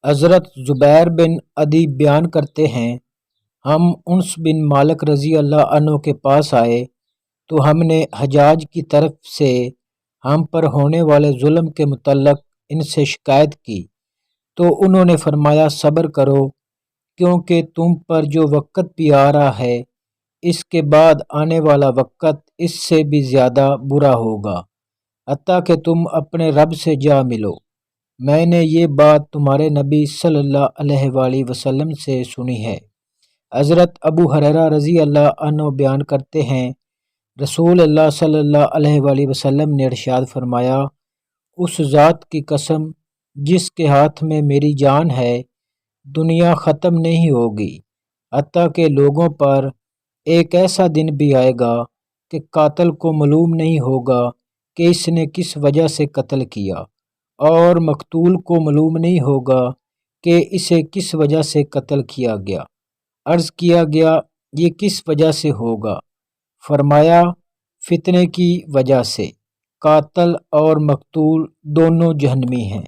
حضرت زبیر بن عدی بیان کرتے ہیں، ہم انس بن مالک رضی اللہ عنہ کے پاس آئے تو ہم نے حجاج کی طرف سے ہم پر ہونے والے ظلم کے متعلق ان سے شکایت کی تو انہوں نے فرمایا صبر کرو، کیونکہ تم پر جو وقت بھی آ رہا ہے اس کے بعد آنے والا وقت اس سے بھی زیادہ برا ہوگا حتیٰ کہ تم اپنے رب سے جا ملو۔ میں نے یہ بات تمہارے نبی صلی اللہ علیہ وآلہ وسلم سے سنی ہے۔ حضرت ابو ہریرہ رضی اللہ عنہ بیان کرتے ہیں، رسول اللہ صلی اللہ علیہ وآلہ وسلم نے ارشاد فرمایا، اس ذات کی قسم جس کے ہاتھ میں میری جان ہے، دنیا ختم نہیں ہوگی حتیٰ کہ لوگوں پر ایک ایسا دن بھی آئے گا کہ قاتل کو معلوم نہیں ہوگا کہ اس نے کس وجہ سے قتل کیا، اور مقتول کو معلوم نہیں ہوگا کہ اسے کس وجہ سے قتل کیا گیا۔ عرض کیا گیا، یہ کس وجہ سے ہوگا؟ فرمایا، فتنے کی وجہ سے۔ قاتل اور مقتول دونوں جہنمی ہیں۔